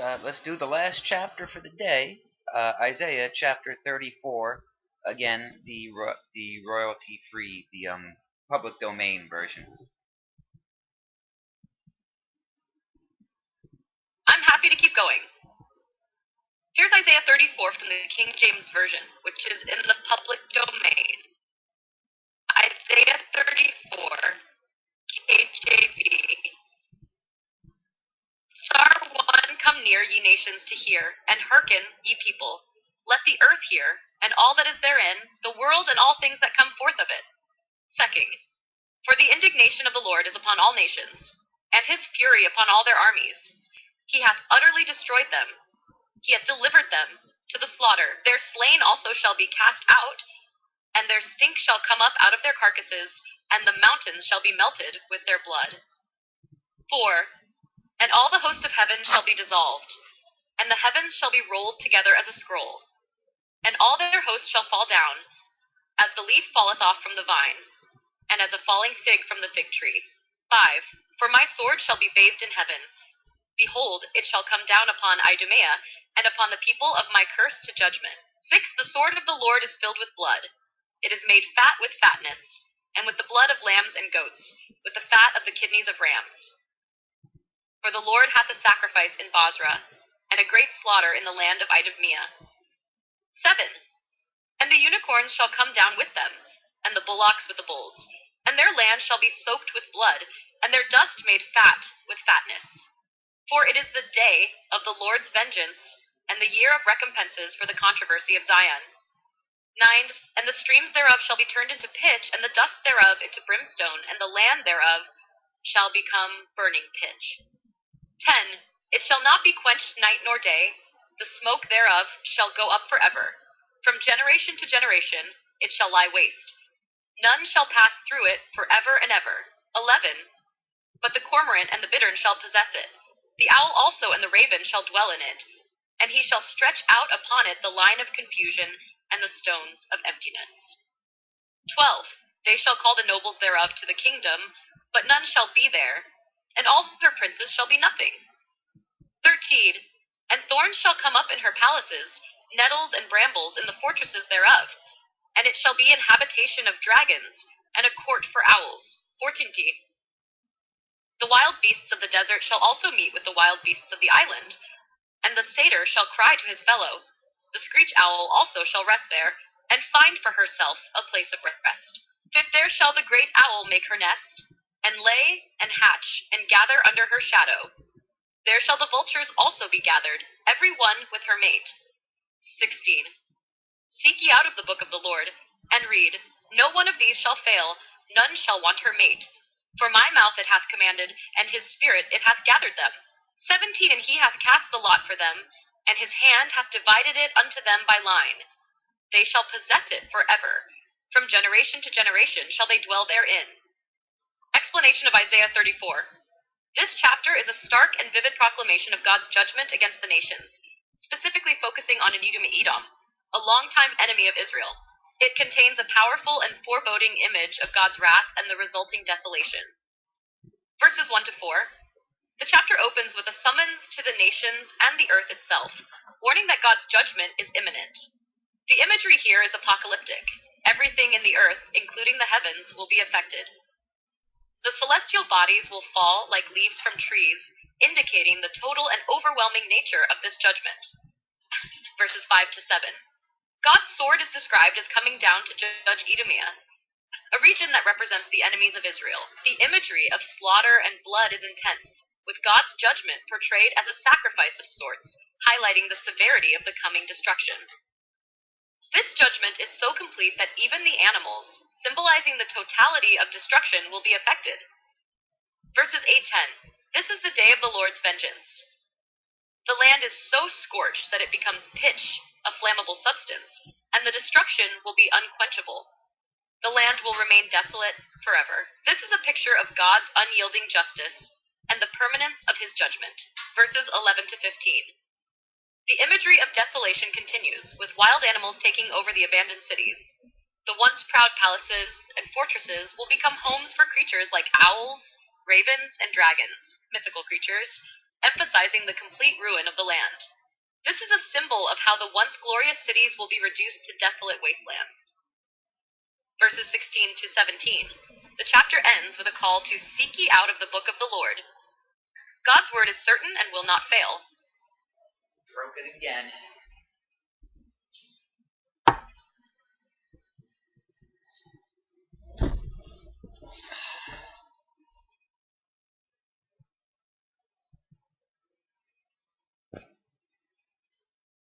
Let's do the last chapter for the day, Isaiah chapter 34. Again, the royalty free, the public domain version. I'm happy to keep going. Here's Isaiah 34 from the King James Version, which is in the public domain. Isaiah 34, KJV. Star 1, come near, ye nations, to hear, and hearken, ye people. Let the earth hear, and all that is therein, the world and all things that come forth of it. Second, for the indignation of the Lord is upon all nations, and his fury upon all their armies. He hath utterly destroyed them. He hath delivered them to the slaughter. Their slain also shall be cast out, and their stink shall come up out of their carcasses, and the mountains shall be melted with their blood. 4. And all the host of heaven shall be dissolved, and the heavens shall be rolled together as a scroll, and all their hosts shall fall down, as the leaf falleth off from the vine, and as a falling fig from the fig tree. 5. For my sword shall be bathed in heaven. Behold, it shall come down upon Idumea, and upon the people of my curse to judgment. 6. The sword of the Lord is filled with blood. It is made fat with fatness, and with the blood of lambs and goats, with the fat of the kidneys of rams. For the Lord hath a sacrifice in Bozrah, and a great slaughter in the land of Idumea. 7. And the unicorns shall come down with them, and the bullocks with the bulls, and their land shall be soaked with blood, and their dust made fat with fatness. For it is the day of the Lord's vengeance, and the year of recompenses for the controversy of Zion. 9. And the streams thereof shall be turned into pitch, and the dust thereof into brimstone, and the land thereof shall become burning pitch. 10. It shall not be quenched night nor day, the smoke thereof shall go up forever. From generation to generation it shall lie waste. None shall pass through it forever and ever. 11. But the cormorant and the bittern shall possess it. The owl also and the raven shall dwell in it, and he shall stretch out upon it the line of confusion and the stones of emptiness. 12. They shall call the nobles thereof to the kingdom, but none shall be there, and all her princes shall be nothing. 13. And thorns shall come up in her palaces, nettles and brambles in the fortresses thereof, and it shall be an habitation of dragons, and a court for owls. 14. The wild beasts of the desert shall also meet with the wild beasts of the island, and the satyr shall cry to his fellow. The screech owl also shall rest there, and find for herself a place of rest. 5. There shall the great owl make her nest, and lay, and hatch, and gather under her shadow. There shall the vultures also be gathered, every one with her mate. 16. Seek ye out of the book of the Lord, and read, no one of these shall fail, none shall want her mate. For my mouth it hath commanded, and his spirit it hath gathered them. 17. And he hath cast the lot for them, and his hand hath divided it unto them by line. They shall possess it forever. From generation to generation shall they dwell therein. Explanation of Isaiah 34. This chapter is a stark and vivid proclamation of God's judgment against the nations, specifically focusing on Edom, a longtime enemy of Israel. It contains a powerful and foreboding image of God's wrath and the resulting desolation. Verses 1 to 4. The chapter opens with a summons to the nations and the earth itself, warning that God's judgment is imminent. The imagery here is apocalyptic. Everything in the earth, including the heavens, will be affected. The celestial bodies will fall like leaves from trees, indicating the total and overwhelming nature of this judgment. Verses 5 to 7. God's sword is described as coming down to judge Idumea, a region that represents the enemies of Israel. The imagery of slaughter and blood is intense, with God's judgment portrayed as a sacrifice of sorts, highlighting the severity of the coming destruction. This judgment is so complete that even the animals, symbolizing the totality of destruction, will be affected. Verses 8-10. This is the day of the Lord's vengeance. The land is so scorched that it becomes pitch, a flammable substance, and the destruction will be unquenchable. The land will remain desolate forever. This is a picture of God's unyielding justice and the permanence of his judgment. Verses 11 to 15. The imagery of desolation continues, with wild animals taking over the abandoned cities. The once proud palaces and fortresses will become homes for creatures like owls, ravens, and dragons, mythical creatures. emphasizing the complete ruin of the land. This is a symbol of how the once glorious cities will be reduced to desolate wastelands. Verses 16 to 17. The chapter ends with a call to seek ye out of the book of the Lord. God's word is certain and will not fail. Broke it again.